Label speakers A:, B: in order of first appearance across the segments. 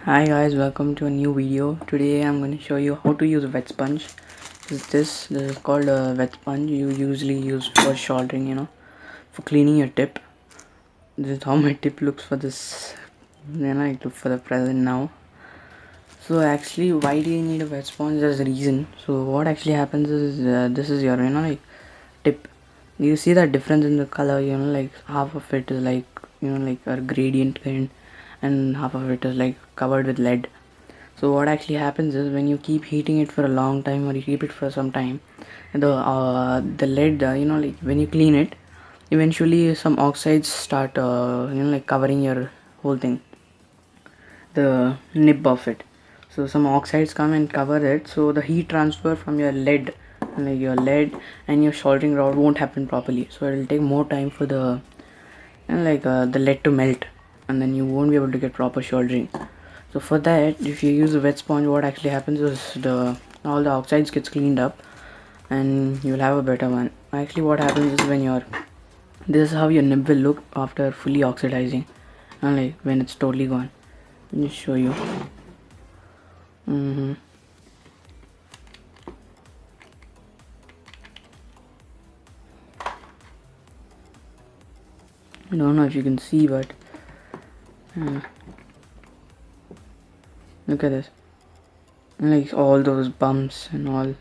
A: Hi guys, welcome to a new video. Today I'm going to show you how to use a wet sponge. This is called a wet sponge. You usually use for shouldering, for cleaning your tip. This is how my tip looks for this, for the present now. So actually, why do you need a wet sponge? There's a reason. So what actually happens is, this is your, tip. You see that difference in the color, like half of it is like, like a gradient kind, and half of it is like covered with lead. So what actually happens is when you keep heating it for a long time, or you keep it for some time, the lead, like when you clean it, eventually some oxides start, like covering your whole thing, the nib of it. So some oxides come and cover it, so the heat transfer from your lead, like your lead and your soldering rod, won't happen properly. So it will take more time for the lead to melt, and then you won't be able to get proper soldering. So for that, if you use a wet sponge, what actually happens is all the oxides gets cleaned up, and you'll have a better one. Actually, what happens is this is how your nib will look after fully oxidizing, and like when it's totally gone. Let me show you. I don't know if you can see, but look at this. Like all those bumps and all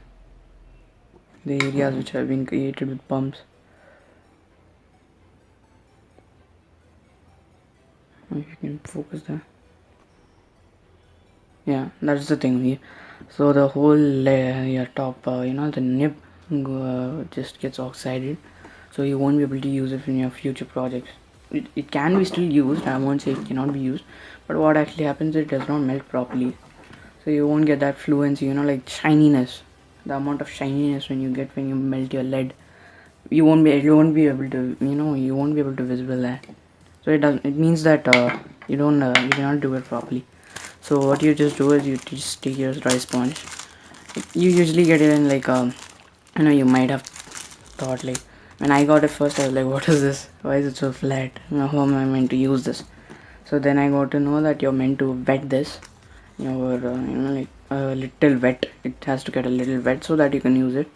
A: the areas which have been created with bumps. If you can focus there. Yeah, that's the thing. So the whole layer, your top, the nib just gets oxided, so you won't be able to use it in your future projects. It can be still used. I won't say it cannot be used, but what actually happens, it does not melt properly, so you won't get that fluency, like shininess, the amount of shininess when you melt your lead. You won't be able to, you won't be able to visible that. So it means that you cannot do it properly. So what you just do is you just take your dry sponge. You usually get it in like you might have thought, like when I got it first, I was like, what is this, why is it so flat, how am I meant to use this? So then I got to know that you're meant to wet this, or like a little wet. It has to get a little wet so that you can use it.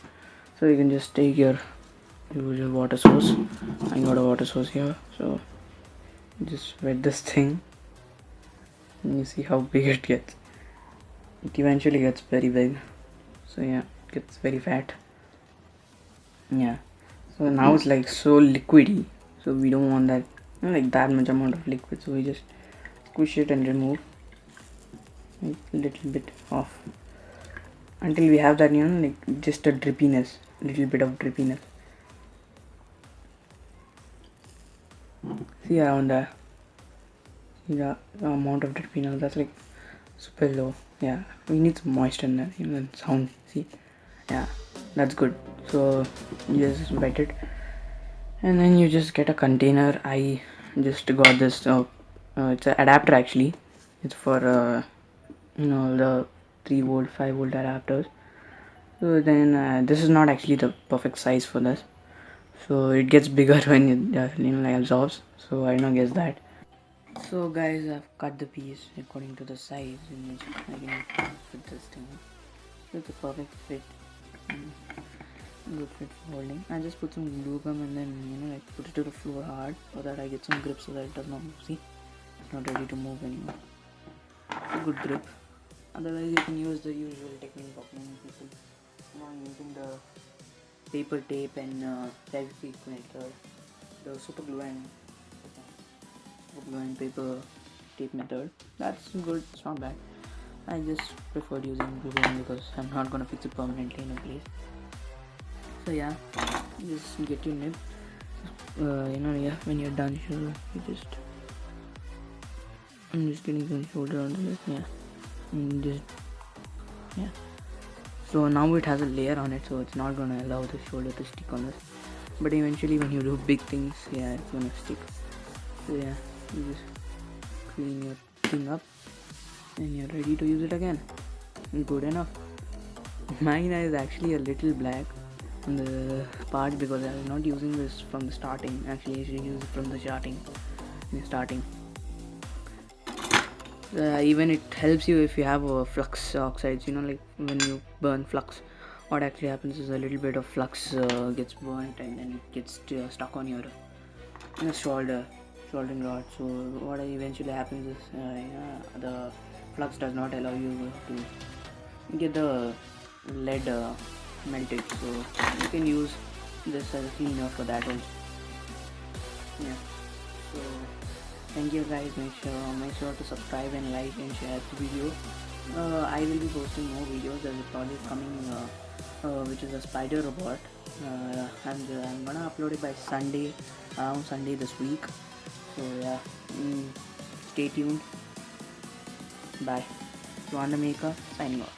A: So you can just take your usual water source. I got a water source here, so just wet this thing, and you see how big it gets. It eventually gets very big, so yeah, it gets very fat. Yeah, so now it's like so liquidy, so we don't want that, like that much amount of liquid, so we just squish it and remove a little bit off until we have that, like just a drippiness, little bit of drippiness. See around there, see the amount of drippiness, that's like super low. Yeah, we need some moisture in there, sound. See, yeah, that's good. So you just wet it, and then you just get a container. I just got this, it's an adapter actually. It's for the 3-volt 5-volt adapters. So then this is not actually the perfect size for this, so it gets bigger when it like absorbs. So I don't guess that. So guys, I've cut the piece according to the size in which I can fit this thing. So it's a perfect fit, good fit for holding. I just put some glue gum and then I put it to the floor hard so that I get some grip, so that it does not move. See, it's not ready to move anymore. It's a good grip. Otherwise, you can use the usual technique of many people, using the paper tape and Fevikwik method, the super glue and paper tape method. That's good, it's not bad. I just preferred using glue gun because I'm not gonna fix it permanently in a place. So yeah, just get your nib. When you're done, you just, I'm just getting some shoulder onto this. Yeah, and just, yeah. So now it has a layer on it, so it's not gonna allow the shoulder to stick on this. But eventually, when you do big things, yeah, it's gonna stick. So yeah, you just clean your thing up, and you're ready to use it again. Good enough. Mine is actually a little black on the part because I was not using this from the starting. Actually, I should use it from the starting. Even it helps you if you have flux oxides, like when you burn flux, what actually happens is a little bit of flux gets burnt and then it gets stuck on your soldering rod. So what eventually happens is the flux does not allow you to get the lead melted, so you can use this as a cleaner for that also. Yeah, so thank you guys. Make sure to subscribe and like and share the video. I will be posting more videos. There's a project coming which is a spider robot, and I'm gonna upload it by Sunday, around Sunday this week. So yeah, stay tuned. Bye. Suhanstarks signing off.